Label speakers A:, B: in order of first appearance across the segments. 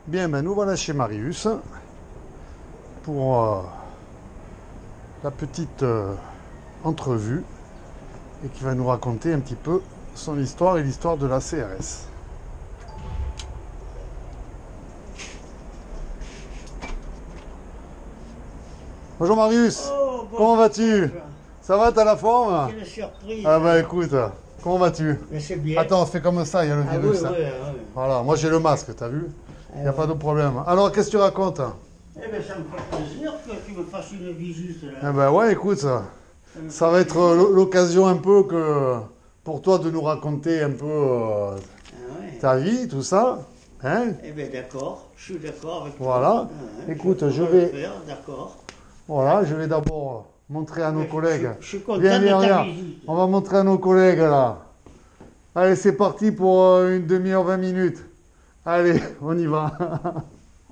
A: Bien, ben nous voilà chez Marius pour la petite entrevue et qui va nous raconter un petit peu son histoire et l'histoire de la CRS. Bonjour Marius,
B: Oh,
A: comment
B: bonjour.
A: vas-tu? Ça va, t'as la forme?
B: Quelle surprise.
A: Ah bah écoute, comment vas-tu?
B: Mais c'est bien.
A: Attends, fais comme ça, il y a le
B: Ah oui,
A: virus.
B: oui,
A: Hein.
B: oui.
A: Voilà, moi j'ai le masque, t'as vu? Il n'y a
B: ouais.
A: pas de problème. Alors, qu'est-ce que tu racontes?
B: Eh bien, ça me fait plaisir que tu me fasses une visite
A: Eh
B: là.
A: ben ouais, écoute,
B: Me
A: ça
B: fait
A: va être
B: plaisir.
A: l'occasion un peu que pour toi de nous raconter un peu
B: Ah ouais.
A: ta vie, tout ça. Hein?
B: Eh bien, d'accord. Je suis d'accord avec toi.
A: Voilà.
B: Ah ouais,
A: Écoute, je
B: pourrais le
A: vais,
B: faire, d'accord.
A: voilà, je vais d'abord montrer à nos
B: Mais
A: collègues.
B: je suis content
A: Viens,
B: de
A: viens,
B: ta
A: viens.
B: visite.
A: On va montrer à nos collègues là. Allez, c'est parti pour une demi-heure, 20 minutes. Allez, on y va.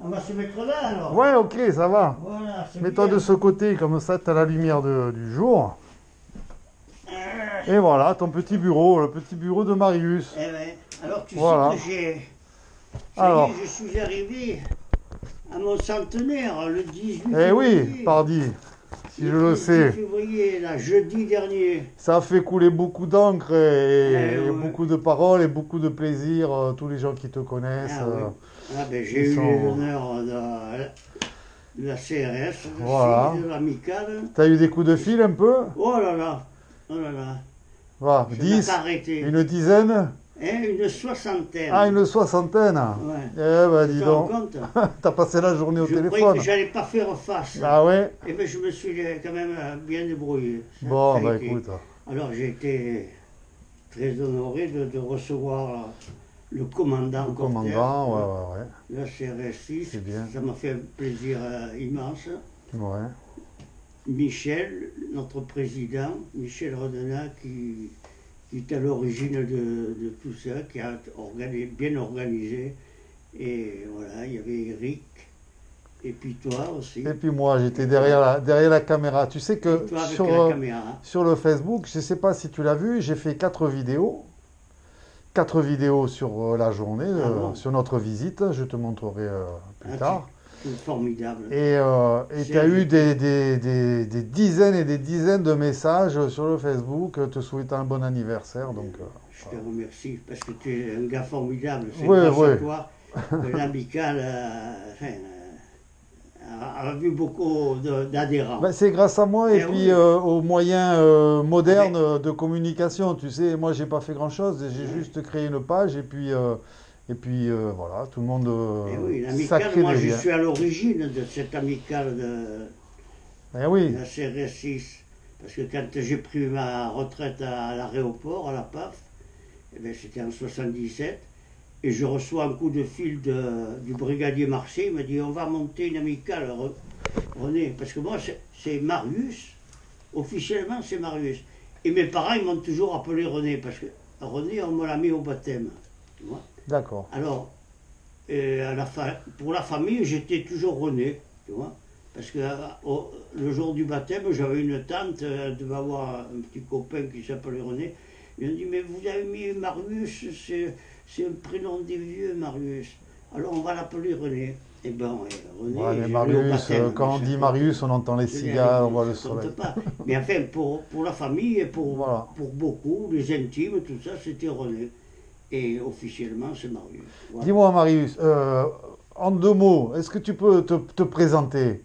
B: On va se mettre là alors.
A: Ouais, ok, ça va.
B: Voilà, c'est
A: Mets-toi
B: bien.
A: de ce côté, comme ça, tu as la lumière du jour. Et voilà, ton petit bureau, le petit bureau de Marius.
B: Eh ben, alors tu
A: Voilà.
B: sais que j'ai... Ça
A: Alors.
B: y est, je suis arrivé à mon centenaire le 18
A: Eh oui,
B: février.
A: pardi, si je le
B: 18
A: sais.
B: février, là, jeudi dernier.
A: Ça a fait couler beaucoup d'encre et
B: Ouais.
A: beaucoup de paroles et beaucoup de plaisir, tous les gens qui te connaissent.
B: Ah oui. Ah ben, j'ai
A: ils
B: eu
A: sont-
B: l'honneur de la CRS,
A: Voilà.
B: de l'amicale.
A: T'as eu des coups de fil un peu?
B: Oh là là, oh là là,
A: Voilà,
B: je n'ai
A: 10,
B: pas arrêté.
A: une dizaine?
B: Hein, une soixantaine.
A: Ah, une soixantaine?
B: Ouais.
A: Eh ben,
B: Tu
A: dis
B: te rends
A: donc,
B: compte?
A: t'as passé la journée au
B: Je croyais
A: téléphone.
B: que j'allais pas faire face.
A: Ah ouais?
B: Et bien, je me suis quand même bien débrouillé.
A: Bon,
B: Ça a
A: bah
B: été.
A: écoute.
B: Alors, j'ai été très honoré de recevoir le commandant
A: Le
B: Corter,
A: commandant, ouais.
B: de la CRS 6.
A: C'est bien.
B: Ça m'a fait un plaisir immense.
A: Ouais.
B: Michel, notre président, Michel Rodena, qui est à l'origine de tout ça, qui a bien organisé. Et voilà, il y avait Eric, et puis toi aussi.
A: Et puis moi, j'étais derrière la caméra. Tu sais que
B: Et toi avec
A: sur,
B: la caméra.
A: sur le Facebook, je ne sais pas si tu l'as vu, j'ai fait 4 vidéos. 4 vidéos sur la journée,
B: Ah bon?
A: sur notre visite. Je te montrerai plus
B: Ah,
A: tard.
B: C'est formidable.
A: Et tu as eu des dizaines et des dizaines de messages sur le Facebook te souhaitant un bon anniversaire. Donc,
B: Je te remercie parce que tu es un gars formidable. C'est
A: Ouais,
B: grâce
A: ouais.
B: à toi que l'amicale a vu beaucoup d'adhérents.
A: ben, c'est grâce à moi et
B: Eh
A: puis
B: oui.
A: aux moyens modernes de communication. Tu sais, moi, j'ai pas fait grand-chose. J'ai juste créé une page et puis voilà, tout le monde
B: Eh oui,
A: ça
B: l'amicale,
A: crée
B: moi
A: des
B: je
A: liens.
B: suis à l'origine de cette amicale
A: Eh
B: de
A: oui,
B: la CRS 6. Parce que quand j'ai pris ma retraite à l'aéroport, à la PAF, eh ben, c'était en 77, et je reçois un coup de fil du brigadier Marseille, il m'a dit on va monter une amicale, René. Parce que moi c'est Marius, officiellement c'est Marius. Et mes parents ils m'ont toujours appelé René, parce que René on me l'a mis au baptême. Tu vois.
A: d'accord.
B: Alors, pour la famille, j'étais toujours René, tu vois. Parce que le jour du baptême, j'avais une tante, elle devait avoir un petit copain qui s'appelait René. Il m'a dit, mais vous avez mis Marius, c'est un prénom des vieux, Marius. Alors on va l'appeler René. Eh ben, René,
A: Ouais, mais
B: j'ai mis au
A: Marius,
B: baptême,
A: quand on
B: mais
A: dit
B: ça
A: Marius, on entend les
B: compte-
A: cigares, on voit le
B: ça compte
A: soleil.
B: pas. Mais enfin, pour la famille et
A: Voilà.
B: pour beaucoup, les intimes, tout ça, c'était René. Et officiellement, c'est Marius. Voilà.
A: Dis-moi, Marius, en 2 mots, est-ce que tu peux te présenter?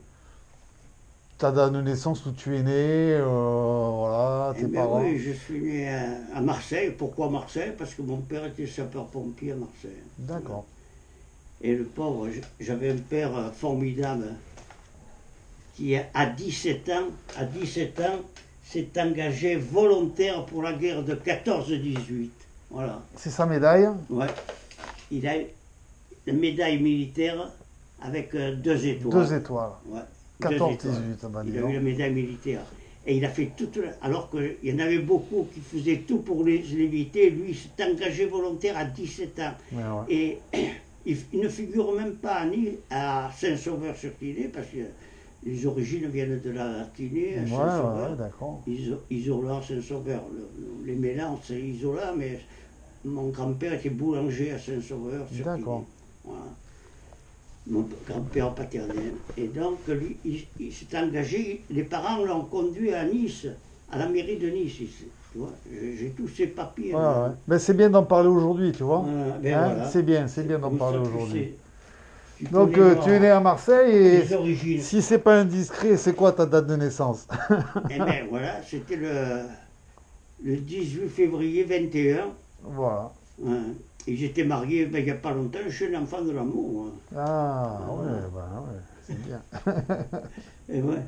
A: Ta date de naissance, où tu es né, voilà,
B: Eh
A: tes
B: bien
A: parents.
B: oui, je suis né à Marseille. Pourquoi Marseille? Parce que mon père était sapeur-pompier à Marseille.
A: D'accord.
B: Et le pauvre, j'avais un père formidable qui, à 17 ans, s'est engagé volontaire pour la guerre de 14-18. Voilà.
A: C'est sa médaille?
B: Ouais. Il a une médaille militaire avec 2 étoiles.
A: 2 étoiles.
B: Ouais.
A: 14-18,
B: 2 étoiles.
A: ah bah, dis
B: Il a eu
A: donc.
B: la médaille militaire. Et il a fait toute. Alors qu'il y en avait beaucoup qui faisaient tout pour l'éviter. Lui, il s'est engagé volontaire à 17 ans.
A: Ouais, ouais.
B: Et il ne figure même pas ni à Saint-Sauveur-sur-Tinée, parce que les origines viennent de la Tinée à
A: Ouais,
B: Saint-Sauveur.
A: ouais, d'accord.
B: Isola, Saint-Sauveur. Les mélanges, c'est Isola, mais mon grand-père était boulanger à Saint-Sauveur-sur-Tinée.
A: D'accord.
B: Voilà. mon grand-père paternel. Et donc, lui, il s'est engagé, les parents l'ont conduit à Nice, à la mairie de Nice, ici. Tu vois, j'ai tous ces papiers.
A: Ouais,
B: Là.
A: ouais. Ben, c'est bien d'en parler aujourd'hui, tu vois.
B: Ben
A: Hein,
B: voilà.
A: c'est bien d'en
B: Comme
A: parler
B: ça, tu
A: aujourd'hui.
B: sais. Tu
A: Donc,
B: connais
A: tu es né à Marseille et
B: les origines.
A: si c'est pas indiscret, c'est quoi ta date de naissance?
B: Eh bien, voilà, c'était le 18 février 21.
A: Voilà.
B: Hein. Et j'étais marié ben, il n'y a pas longtemps, je suis l'enfant de l'amour. Hein.
A: Ah, ouais, ben, ouais, c'est bien.
B: Et ouais.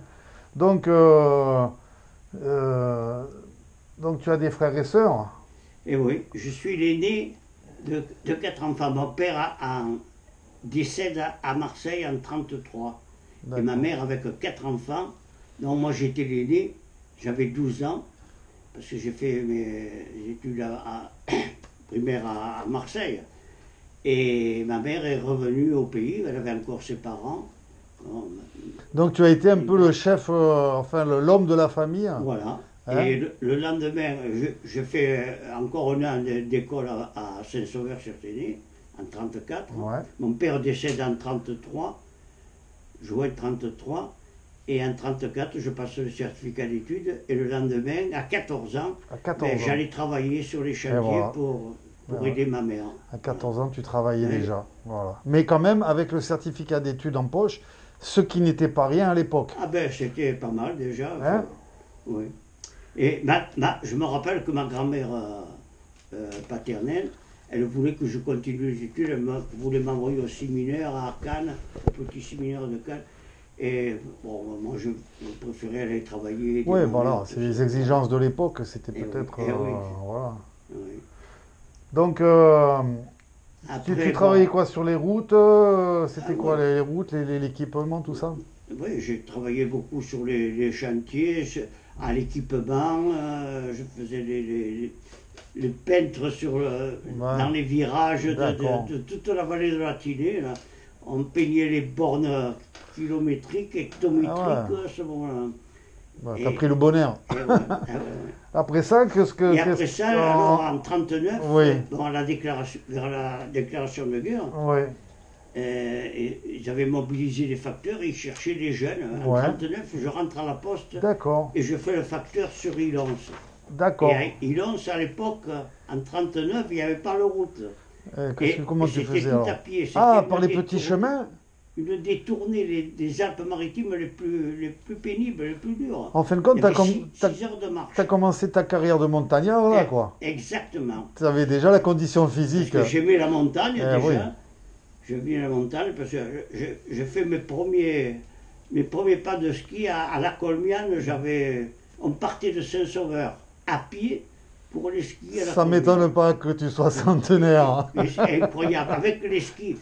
A: Donc, euh, donc, tu as des frères et sœurs?
B: Et oui, je suis l'aîné de 4 enfants. Mon père décède à Marseille en 1933. Et ma
A: D'accord.
B: mère avec 4 enfants. Donc moi j'étais l'aîné, j'avais 12 ans, parce que j'ai fait mes études primaires à Marseille. Et ma mère est revenue au pays, elle avait encore ses parents. Bon,
A: Donc, tu as été un peu le chef, enfin, l'homme de la famille.
B: voilà.
A: Hein?
B: Et le lendemain, je fais encore un an d'école à Saint-Sauveur-sur-Téné, en 1934.
A: Ouais.
B: Mon père décède en 1933, juin 1933. Et en 1934, je passe le certificat d'études. Et le lendemain, à 14 ans,
A: À 14 ans.
B: j'allais travailler sur les chantiers
A: voilà.
B: pour
A: Voilà.
B: aider ma mère.
A: À 14 ans, tu travaillais
B: Ouais.
A: déjà. Voilà. Mais quand même, avec le certificat d'études en poche, ce qui n'était pas rien à l'époque.
B: Ah ben, c'était pas mal déjà.
A: Hein?
B: Oui. Et je me rappelle que ma grand-mère paternelle, elle voulait que je continue les études, voulait m'envoyer au séminaire à Cannes, au petit séminaire de Cannes. Et bon, moi je préférais aller travailler.
A: Oui,
B: démarrer,
A: voilà,
B: tout
A: c'est
B: ça.
A: les exigences de l'époque, c'était
B: Eh oui,
A: peut-être.
B: eh oui.
A: Voilà.
B: Oui.
A: Donc, tu
B: Après,
A: travaillais
B: bon,
A: quoi sur les routes? C'était quoi
B: ouais.
A: les routes, l'équipement, tout ça?
B: Oui, j'ai travaillé beaucoup sur les chantiers, à l'équipement, je faisais les peintres
A: Ouais,
B: dans les virages
A: d'accord.
B: de toute la vallée de la Tinée. Là. On peignait les bornes kilométriques, hectométriques
A: Ah ouais.
B: à ce moment-là.
A: Bah, t'as
B: Et,
A: pris le bonheur.
B: et ouais, ah ouais, ouais.
A: Après ça,
B: Et après ça, alors en 1939,
A: Oui,
B: bon, vers la déclaration de guerre,
A: oui,
B: et ils avaient mobilisé les facteurs et ils cherchaient les jeunes. En
A: ouais.
B: 1939, je rentre à la poste
A: D'accord,
B: et je fais le facteur sur Ilons. Et
A: d'accord.
B: à Ilons, à l'époque, en 1939, il n'y avait pas de route.
A: Comment tu
B: C'était
A: faisais
B: tout
A: alors?
B: à pied.
A: Ah,
B: C'était
A: par les petits chemins?
B: une des tournées des Alpes-Maritimes les plus pénibles, les plus dures.
A: En fin de compte,
B: Il y
A: t'as
B: avait 6 heures de marche.
A: commencé ta carrière de montagnard là, quoi.
B: Exactement.
A: Tu avais déjà la condition
B: Parce
A: physique.
B: que j'aimais la montagne déjà.
A: Oui.
B: J'aimais la montagne parce que j'ai fait mes premiers pas de ski à la Colmiane. On partait de Saint-Sauveur à pied pour les skis à la
A: Ça
B: Colmiane.
A: m'étonne pas que tu sois centenaire. Hein.
B: Mais c'est incroyable, avec les skis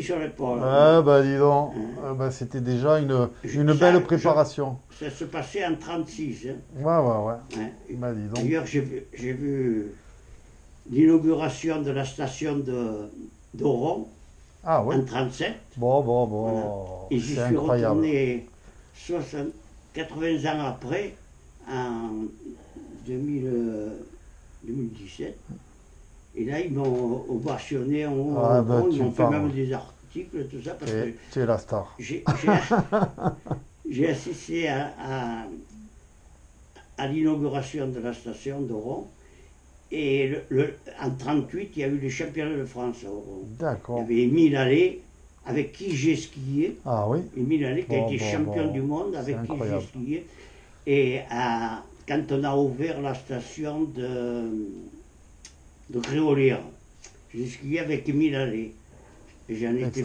B: sur l'épaule.
A: Ah bah dis donc,
B: Hein.
A: bah, c'était déjà une
B: Ça,
A: belle préparation.
B: Ça se passait en 1936. Hein.
A: Ouais, ouais, ouais.
B: Hein.
A: Bah dis donc.
B: D'ailleurs, j'ai vu l'inauguration de la station d'Oron
A: Ah oui.
B: en 1937.
A: Bon,
B: Voilà. Et j'y
A: c'est
B: suis
A: incroyable.
B: retourné 80 ans après, en 2017. Et là, ils m'ont ovationné en haut.
A: Ah, bah,
B: Ils
A: tu
B: m'ont fait
A: parles.
B: même des articles, tout ça, parce que
A: Tu es la star.
B: j'ai assisté à l'inauguration de la station d'Oron. Et en 1938, il y a eu les championnats de France à Oron. Il y
A: D'accord.
B: avait Émile Allais, avec qui j'ai skié.
A: Ah oui.
B: Émile Allais, qui a été champion du monde, avec qui j'ai skié. Et quand on a ouvert la station de Gréolière, j'ai skié avec Émile Allais. Et j'en étais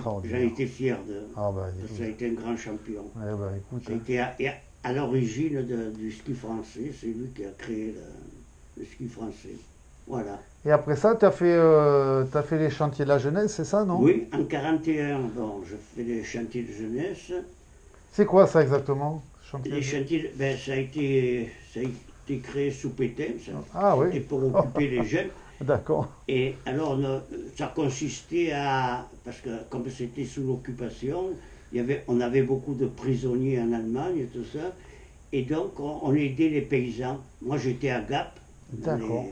B: fier
A: Ah bah,
B: ça a été un grand champion.
A: eh ben, écoute,
B: Ça a été à l'origine du ski français, c'est lui qui a créé le ski français. Voilà.
A: Et après ça, tu as fait les chantiers de la jeunesse, c'est ça, non?
B: Oui, en 1941, bon, je fais des chantiers de jeunesse.
A: C'est quoi ça exactement?
B: Les chantiers, ben, ça a été créé sous Pétain, ça.
A: Ah oui.
B: C'était pour occuper les jeunes.
A: D'accord.
B: Et alors, ça consistait parce que comme c'était sous l'occupation, on avait beaucoup de prisonniers en Allemagne et tout ça. Et donc, on aidait les paysans. Moi, j'étais à Gap, dans les
A: D'accord.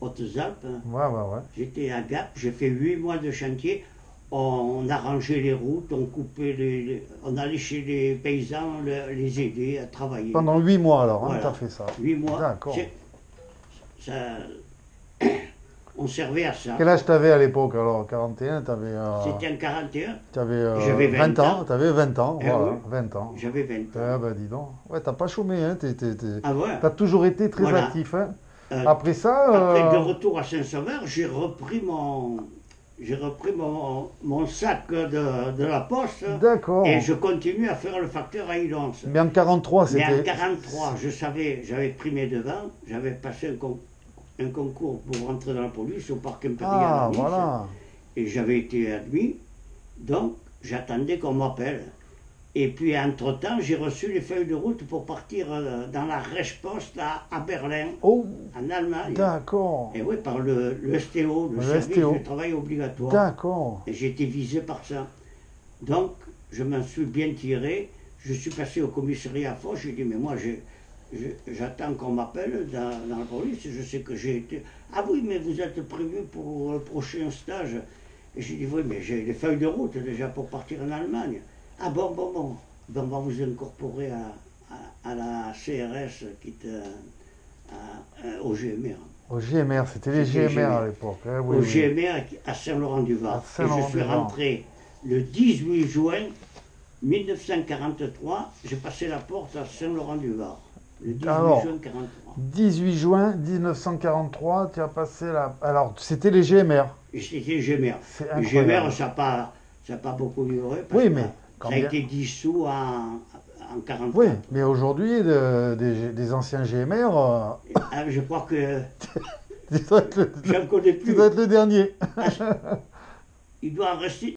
B: Hautes-Alpes. Hein.
A: Ouais, ouais, ouais.
B: J'étais à Gap, j'ai fait 8 mois de chantier. on arrangeait les routes, on coupait on allait chez les paysans les aider à travailler.
A: Pendant 8 mois alors, hein,
B: Voilà.
A: tu as fait ça.
B: 8 mois.
A: D'accord.
B: Ça, on servait à ça.
A: Quel âge t'avais à l'époque alors? 41, t'avais
B: C'était en 41,
A: j'avais
B: 20 ans.
A: T'avais 20 ans,
B: Eh
A: voilà,
B: oui.
A: 20 ans.
B: j'avais 20 ans.
A: Ah bah dis donc. Ouais, t'as pas chômé, hein.
B: Ah ouais.
A: T'as toujours été très
B: Voilà.
A: actif, hein.
B: Euh,
A: Après ça,
B: Après, de retour à Saint-Sauveur, j'ai repris mon sac de la poste
A: d'accord.
B: et je continue à faire le facteur à Ilonce.
A: Mais en 43,
B: Mais en
A: c'était...
B: 43, j'avais pris mes devants, j'avais passé un concours pour rentrer dans la police au parc impérial
A: Ah,
B: à Nice,
A: voilà.
B: et j'avais été admis, donc j'attendais qu'on m'appelle. Et puis entre-temps, j'ai reçu les feuilles de route pour partir dans la Reichspost à Berlin,
A: Oh,
B: en Allemagne.
A: d'accord.
B: Et oui, par le STO, le
A: Le
B: service
A: STO.
B: du travail obligatoire.
A: D'accord.
B: Et j'ai été visé par ça. Donc, je m'en suis bien tiré. Je suis passé au commissariat à Foch. J'ai dit, mais moi, j'attends qu'on m'appelle dans la police. Je sais que j'ai été... Ah oui, mais vous êtes prévu pour le prochain stage. Et j'ai dit, oui, mais j'ai les feuilles de route déjà pour partir en Allemagne. Ah bon. Donc, on va vous incorporer à la CRS au GMR.
A: Au GMR, c'était les
B: C'était
A: GMR à l'époque. Hein, oui,
B: Au
A: oui.
B: GMR à Saint-Laurent-du-Var.
A: À
B: Et je
A: Saint-Laurent-du-Var.
B: suis rentré le 18 juin 1943. J'ai passé la porte à Saint-Laurent-du-Var. Le 18
A: Alors,
B: juin 1943.
A: 18 juin 1943, tu as passé la... Alors, c'était les GMR.
B: Et c'était GMR.
A: C'est
B: Le
A: incroyable.
B: GMR, ça n'a pas beaucoup duré. Parce
A: Oui,
B: que
A: mais
B: ça
A: quand
B: a
A: bien-
B: été dissous en 1944.
A: Oui, mais aujourd'hui, des anciens GMR,
B: Ah, je crois que
A: tu dois être
B: j'en connais
A: tu
B: plus.
A: dois être le dernier.
B: Il doit en rester.